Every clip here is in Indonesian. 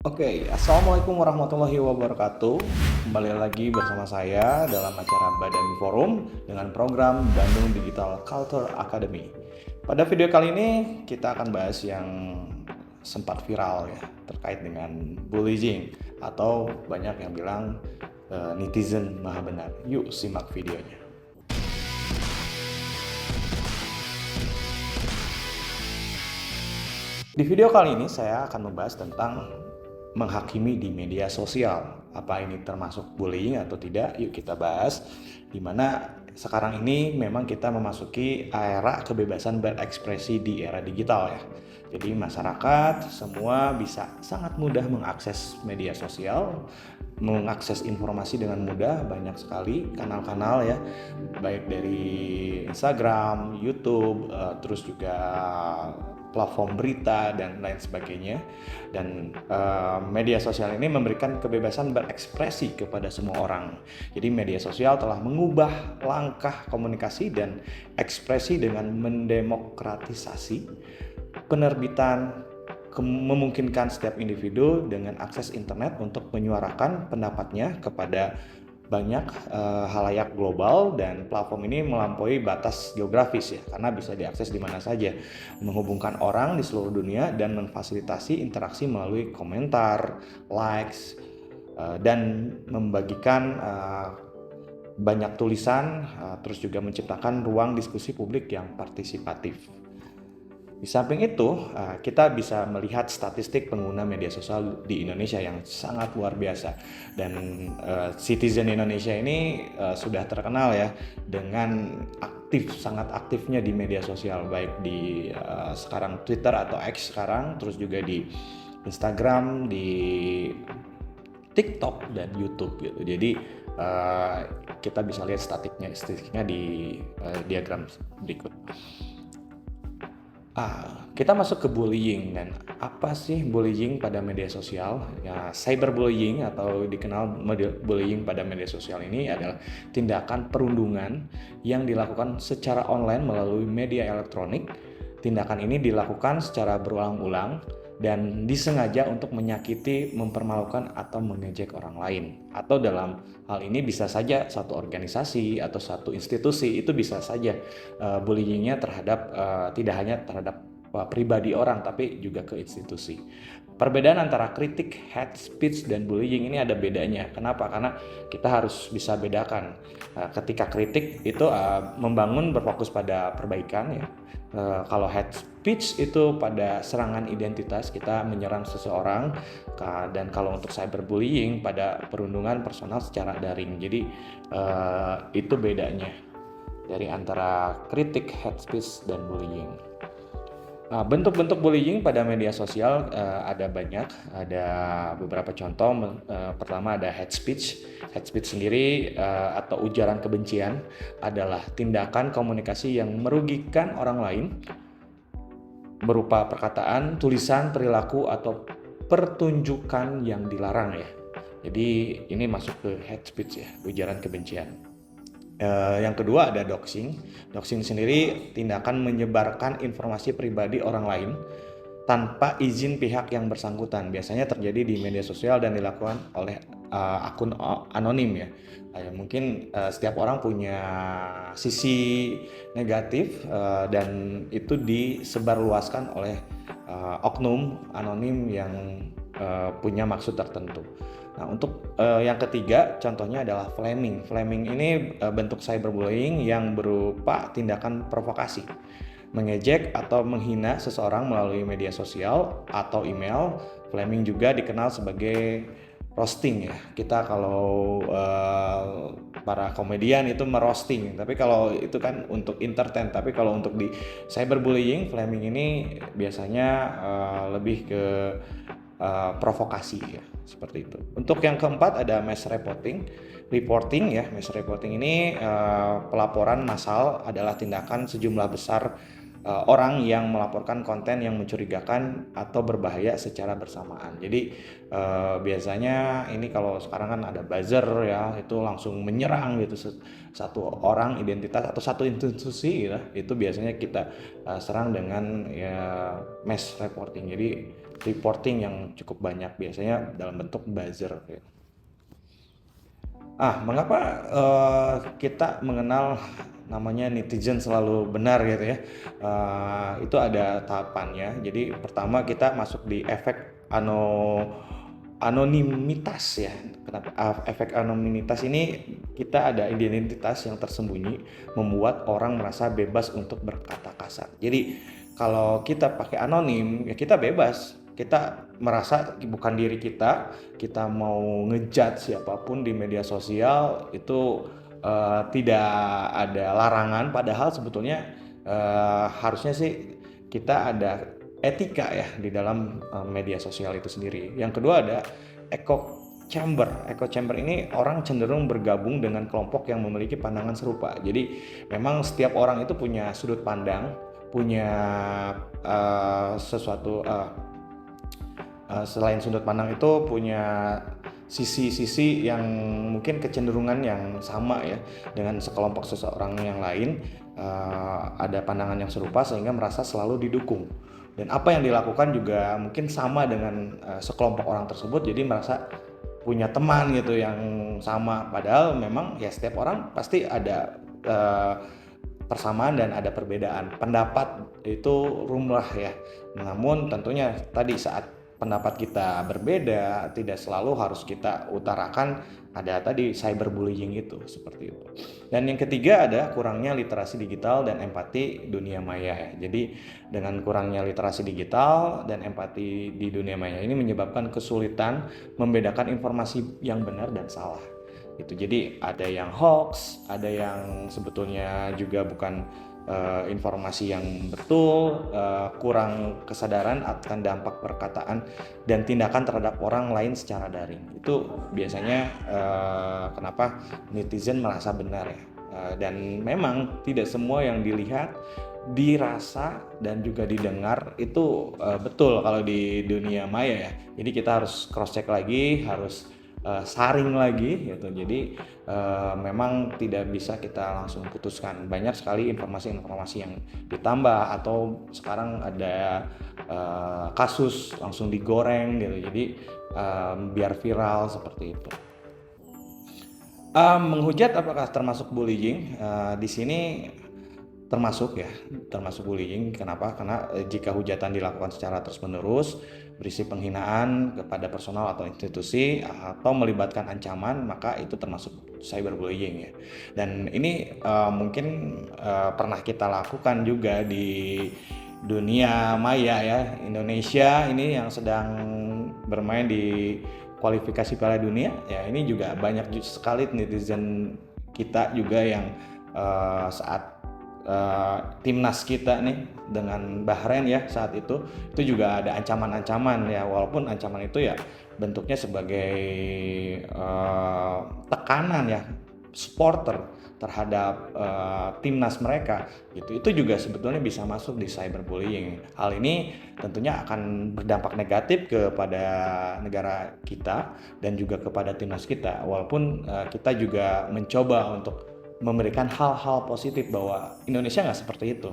Assalamualaikum warahmatullahi wabarakatuh. Kembali lagi bersama saya dalam acara Badami Forum dengan program Bandung Digital Culture Academy. Pada video kali ini kita akan bahas yang sempat viral ya, terkait dengan bullying atau banyak yang bilang netizen maha benar. Yuk simak videonya. Di video kali ini saya akan membahas tentang menghakimi di media sosial. Apa ini termasuk bullying atau tidak? Yuk kita bahas. Dimana sekarang ini memang kita memasuki era kebebasan berekspresi di era digital ya. Jadi masyarakat semua bisa sangat mudah mengakses media sosial, mengakses informasi dengan mudah, banyak sekali kanal-kanal ya, baik dari Instagram, YouTube, terus juga platform berita dan lain sebagainya. Dan media sosial ini memberikan kebebasan berekspresi kepada semua orang. Jadi media sosial telah mengubah langkah komunikasi dan ekspresi dengan mendemokratisasi penerbitan, memungkinkan setiap individu dengan akses internet untuk menyuarakan pendapatnya kepada banyak halayak global, dan platform ini melampaui batas geografis ya, karena bisa diakses di mana saja, menghubungkan orang di seluruh dunia dan memfasilitasi interaksi melalui komentar, likes, dan membagikan banyak tulisan, terus juga menciptakan ruang diskusi publik yang partisipatif. Di samping itu, kita bisa melihat statistik pengguna media sosial di Indonesia yang sangat luar biasa. Dan citizen Indonesia ini sudah terkenal ya dengan sangat aktifnya di media sosial, baik di sekarang Twitter atau X sekarang, terus juga di Instagram, di TikTok dan YouTube gitu. Jadi kita bisa lihat statistiknya di diagram berikut. Kita masuk ke bullying. Dan apa sih bullying pada media sosial? Ya, cyberbullying atau dikenal bullying pada media sosial ini adalah tindakan perundungan yang dilakukan secara online melalui media elektronik. Tindakan ini dilakukan secara berulang-ulang dan disengaja untuk menyakiti, mempermalukan, atau mengejek orang lain. Atau dalam hal ini bisa saja satu organisasi atau satu institusi, itu bisa saja bullyingnya terhadap tidak hanya terhadap pribadi orang, tapi juga ke institusi. Perbedaan antara kritik, hate speech, dan bullying ini ada bedanya. Kenapa? Karena kita harus bisa bedakan. Ketika kritik itu membangun, berfokus pada perbaikan ya. Kalau hate speech itu pada serangan identitas, kita menyerang seseorang. Dan kalau untuk cyberbullying pada perundungan personal secara daring. Jadi itu bedanya dari antara kritik, hate speech, dan bullying. Bentuk-bentuk bullying pada media sosial ada banyak, ada beberapa contoh. Pertama ada hate speech. Hate speech sendiri atau ujaran kebencian adalah tindakan komunikasi yang merugikan orang lain berupa perkataan, tulisan, perilaku, atau pertunjukan yang dilarang ya. Jadi ini masuk ke hate speech ya, ujaran kebencian. Yang kedua ada doxing. Doxing sendiri tindakan menyebarkan informasi pribadi orang lain tanpa izin pihak yang bersangkutan. Biasanya terjadi di media sosial dan dilakukan oleh akun anonim ya. Mungkin setiap orang punya sisi negatif dan itu disebarluaskan oleh oknum anonim yang punya maksud tertentu. Nah, untuk yang ketiga contohnya adalah flaming. Flaming ini bentuk cyberbullying yang berupa tindakan provokasi, mengejek atau menghina seseorang melalui media sosial atau email. Flaming juga dikenal sebagai roasting ya. Kita kalau para komedian itu merosting, tapi kalau itu kan untuk entertain. Tapi kalau untuk di cyberbullying, flaming ini biasanya lebih ke provokasi ya, seperti itu. Untuk yang keempat ada mass reporting ya. Mass reporting ini pelaporan massal adalah tindakan sejumlah besar orang yang melaporkan konten yang mencurigakan atau berbahaya secara bersamaan. Jadi biasanya ini kalau sekarang kan ada buzzer ya, itu langsung menyerang gitu satu orang identitas atau satu institusi gitu. Itu biasanya kita serang dengan ya mass reporting. Jadi reporting yang cukup banyak, biasanya dalam bentuk buzzer. Mengapa kita mengenal namanya netizen selalu benar gitu ya? Itu ada tahapannya. Jadi pertama kita masuk di efek anonimitas ya. Kenapa efek anonimitas ini? Kita ada identitas yang tersembunyi membuat orang merasa bebas untuk berkata kasar. Jadi kalau kita pakai anonim ya kita bebas, kita merasa bukan diri kita mau ngejudge siapapun di media sosial itu tidak ada larangan, padahal sebetulnya harusnya sih kita ada etika ya di dalam media sosial itu sendiri. Yang kedua ada echo chamber. Echo chamber ini orang cenderung bergabung dengan kelompok yang memiliki pandangan serupa. Jadi memang setiap orang itu punya sudut pandang, punya sesuatu selain sudut pandang itu punya sisi-sisi yang mungkin kecenderungan yang sama ya dengan sekelompok seseorang yang lain, ada pandangan yang serupa sehingga merasa selalu didukung, dan apa yang dilakukan juga mungkin sama dengan sekelompok orang tersebut, jadi merasa punya teman gitu yang sama, padahal memang ya setiap orang pasti ada persamaan dan ada perbedaan pendapat, itu lumrah ya. Namun tentunya tadi saat pendapat kita berbeda tidak selalu harus kita utarakan, ada tadi cyberbullying itu seperti itu. Dan yang ketiga ada kurangnya literasi digital dan empati dunia maya ya. Jadi dengan kurangnya literasi digital dan empati di dunia maya ini menyebabkan kesulitan membedakan informasi yang benar dan salah. Itu jadi ada yang hoax, ada yang sebetulnya juga bukan informasi yang betul, kurang kesadaran akan dampak perkataan dan tindakan terhadap orang lain secara daring. Itu biasanya kenapa netizen merasa benar ya. Dan memang tidak semua yang dilihat, dirasa dan juga didengar itu betul kalau di dunia maya ya. Jadi kita harus cross check lagi, harus saring lagi gitu. Jadi memang tidak bisa kita langsung putuskan. Banyak sekali informasi-informasi yang ditambah atau sekarang ada kasus langsung digoreng gitu. Jadi biar viral seperti itu. Menghujat apakah termasuk bullying? Di sini termasuk bullying. Kenapa? Karena jika hujatan dilakukan secara terus-menerus, berisi penghinaan kepada personal atau institusi atau melibatkan ancaman, maka itu termasuk cyberbullying ya. Dan ini mungkin pernah kita lakukan juga di dunia maya ya. Indonesia ini yang sedang bermain di kualifikasi Piala Dunia ya, ini juga banyak sekali netizen kita juga yang saat timnas kita nih dengan Bahrain ya saat itu juga ada ancaman-ancaman ya, walaupun ancaman itu ya bentuknya sebagai tekanan ya supporter terhadap timnas mereka gitu. Itu juga sebetulnya bisa masuk di cyberbullying. Hal ini tentunya akan berdampak negatif kepada negara kita dan juga kepada timnas kita, walaupun kita juga mencoba untuk memberikan hal-hal positif bahwa Indonesia nggak seperti itu.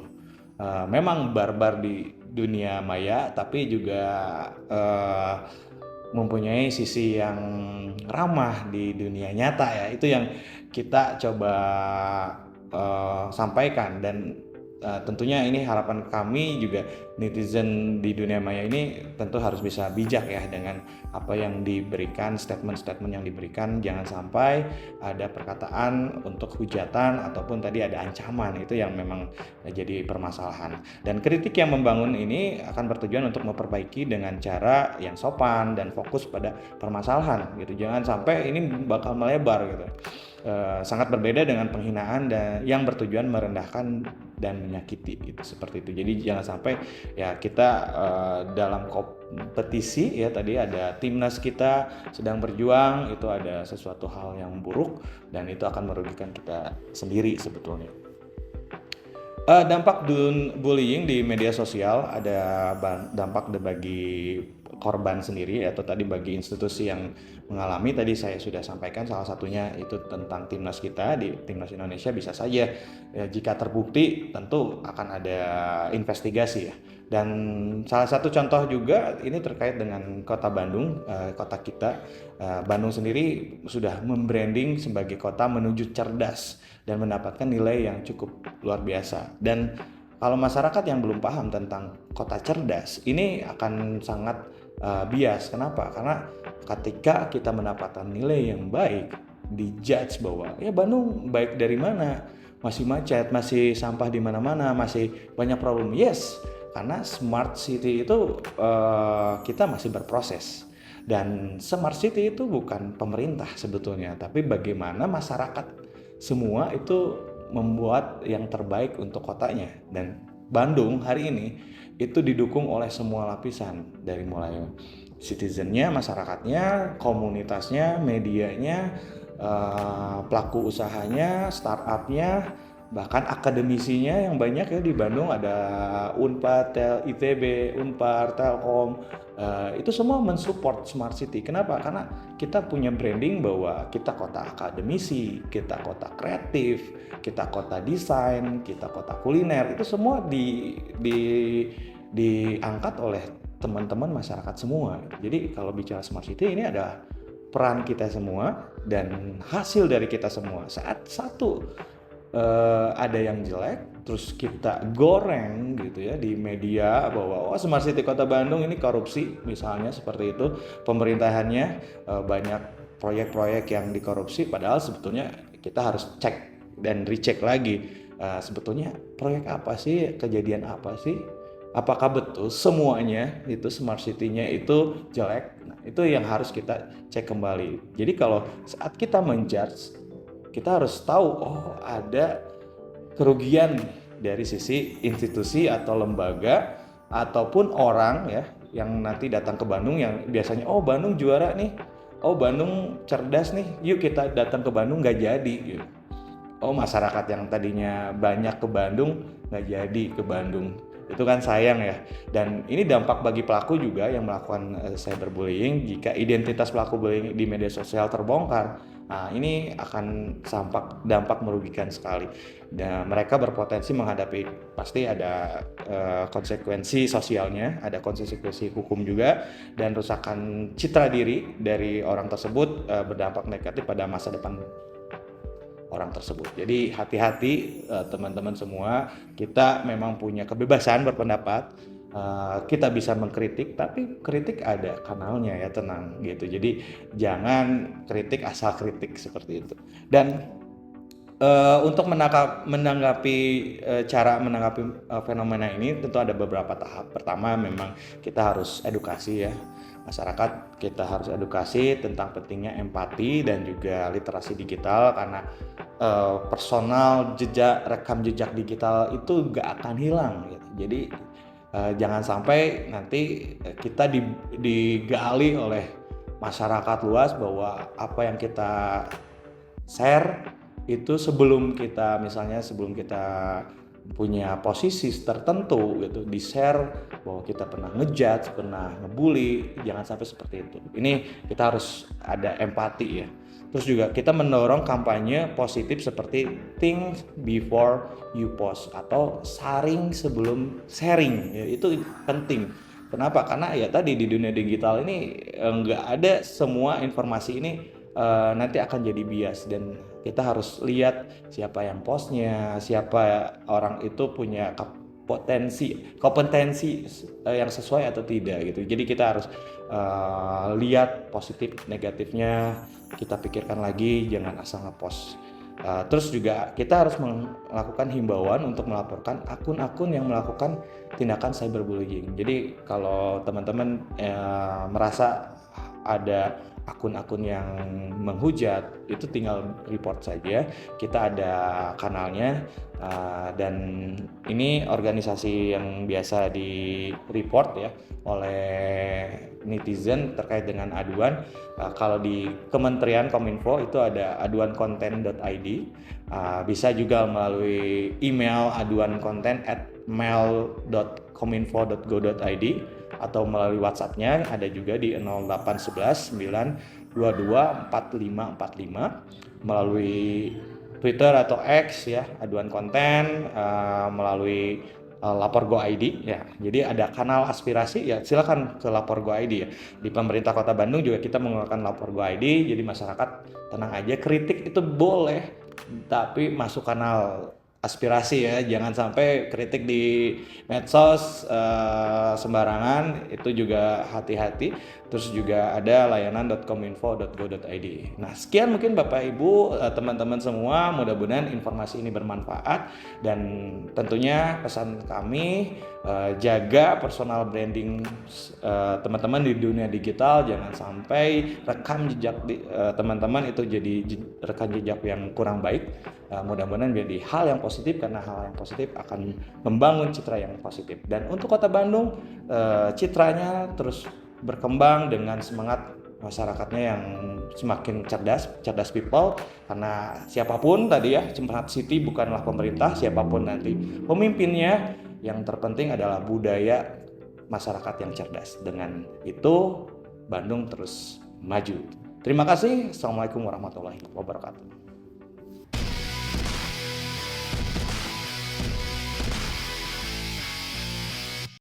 Memang barbar di dunia maya, tapi juga mempunyai sisi yang ramah di dunia nyata ya. Itu yang kita coba sampaikan, dan tentunya ini harapan kami juga netizen di dunia maya ini tentu harus bisa bijak ya dengan apa yang diberikan, statement-statement yang diberikan. Jangan sampai ada perkataan untuk hujatan ataupun tadi ada ancaman, itu yang memang jadi permasalahan. Dan kritik yang membangun ini akan bertujuan untuk memperbaiki dengan cara yang sopan dan fokus pada permasalahan gitu. Jangan sampai ini bakal melebar gitu. Sangat berbeda dengan penghinaan dan yang bertujuan merendahkan dan menyakiti gitu, seperti itu. Jadi jangan sampai ya kita dalam kompetisi ya, tadi ada timnas kita sedang berjuang, itu ada sesuatu hal yang buruk dan itu akan merugikan kita sendiri sebetulnya. Dampak bullying di media sosial, ada dampak bagi korban sendiri atau tadi bagi institusi yang mengalami, tadi saya sudah sampaikan salah satunya itu tentang timnas kita di timnas Indonesia bisa saja jika terbukti tentu akan ada investigasi ya. Dan salah satu contoh juga ini terkait dengan Kota Bandung, kota kita. Bandung sendiri sudah membranding sebagai kota menuju cerdas dan mendapatkan nilai yang cukup luar biasa. Dan kalau masyarakat yang belum paham tentang kota cerdas, ini akan sangat bias. Kenapa? Karena ketika kita mendapatkan nilai yang baik, dijudge bahwa ya Bandung baik dari mana? Masih macet, masih sampah di mana-mana, masih banyak problem. Yes, karena smart city itu kita masih berproses. Dan smart city itu bukan pemerintah sebetulnya, tapi bagaimana masyarakat semua itu membuat yang terbaik untuk kotanya. Dan Bandung hari ini itu didukung oleh semua lapisan, dari mulai citizennya, masyarakatnya, komunitasnya, medianya, pelaku usahanya, startupnya, bahkan akademisinya yang banyak ya di Bandung. Ada Unpad, ITB, Unpar, Telkom, itu semua mensupport Smart City. Kenapa? Karena kita punya branding bahwa kita kota akademisi, kita kota kreatif, kita kota desain, kita kota kuliner. Itu semua diangkat oleh teman-teman masyarakat semua. Jadi kalau bicara Smart City ini ada peran kita semua dan hasil dari kita semua. Saat satu ada yang jelek, terus kita goreng gitu ya di media bahwa Smart City Kota Bandung ini korupsi misalnya seperti itu, pemerintahannya banyak proyek-proyek yang dikorupsi, padahal sebetulnya kita harus cek dan recheck lagi sebetulnya proyek apa sih, kejadian apa sih, apakah betul semuanya itu Smart City-nya itu jelek. Nah, itu yang harus kita cek kembali. Jadi kalau saat kita menjudge, kita harus tahu ada kerugian dari sisi institusi atau lembaga ataupun orang ya yang nanti datang ke Bandung yang biasanya Bandung juara nih, Bandung cerdas nih, yuk kita datang ke Bandung, nggak jadi gitu. Masyarakat yang tadinya banyak ke Bandung nggak jadi ke Bandung, itu kan sayang ya. Dan ini dampak bagi pelaku juga yang melakukan cyberbullying. Jika identitas pelaku bullying di media sosial terbongkar, nah ini akan dampak merugikan sekali. Dan mereka berpotensi menghadapi, pasti ada konsekuensi sosialnya, ada konsekuensi hukum juga, dan rusakan citra diri dari orang tersebut berdampak negatif pada masa depan orang tersebut. Jadi hati-hati teman-teman semua, kita memang punya kebebasan berpendapat, kita bisa mengkritik, tapi kritik ada kanalnya ya, tenang gitu. Jadi jangan kritik asal kritik seperti itu. Dan untuk menanggapi cara menanggapi fenomena ini tentu ada beberapa tahap. Pertama memang kita harus edukasi ya. Masyarakat kita harus edukasi tentang pentingnya empati dan juga literasi digital, karena personal rekam jejak digital itu gak akan hilang gitu. Jadi jangan sampai nanti kita digali oleh masyarakat luas bahwa apa yang kita share itu sebelum kita punya posisi tertentu gitu, di share bahwa kita pernah ngejudge, pernah ngebully. Jangan sampai seperti itu. Ini kita harus ada empati ya. Terus juga kita mendorong kampanye positif seperti think before you post atau saring sebelum sharing ya, itu penting. Kenapa? Karena ya tadi di dunia digital ini nggak ada semua informasi ini nanti akan jadi bias, dan kita harus lihat siapa yang postnya, siapa orang itu punya kompetensi yang sesuai atau tidak gitu. Jadi kita harus lihat positif negatifnya, kita pikirkan lagi, jangan asal ngepost. Terus juga kita harus melakukan himbauan untuk melaporkan akun-akun yang melakukan tindakan cyberbullying. Jadi kalau teman-teman merasa ada akun-akun yang menghujat, itu tinggal report saja. Kita ada kanalnya, dan ini organisasi yang biasa di report ya oleh netizen terkait dengan aduan. Kalau di Kementerian Kominfo itu ada aduankonten.id, bisa juga melalui email aduankonten@mail.kominfo.go.id. atau melalui WhatsApp-nya ada juga di 0811 922 4545, melalui Twitter atau X ya, aduan konten, melalui Lapor Go ID ya. Jadi ada kanal aspirasi ya, silakan ke Lapor Go ID ya. Di pemerintah Kota Bandung juga kita menggunakan Lapor Go ID. Jadi masyarakat tenang aja, kritik itu boleh, tapi masuk kanal aspirasi ya. Jangan sampai kritik di medsos sembarangan, itu juga hati-hati. Terus juga ada layanan .kominfo.go.id. Nah, sekian mungkin Bapak Ibu, teman-teman semua, mudah-mudahan informasi ini bermanfaat, dan tentunya pesan kami, jaga personal branding teman-teman di dunia digital. Jangan sampai rekam jejak teman-teman itu jadi rekam jejak yang kurang baik. Mudah-mudahan menjadi hal yang positif, karena hal yang positif akan membangun citra yang positif. Dan untuk Kota Bandung, citranya terus berkembang dengan semangat masyarakatnya yang semakin cerdas people, karena siapapun tadi ya, Smart City bukanlah pemerintah, siapapun nanti pemimpinnya, yang terpenting adalah budaya masyarakat yang cerdas. Dengan itu Bandung terus maju. Terima kasih. Assalamualaikum warahmatullahi wabarakatuh.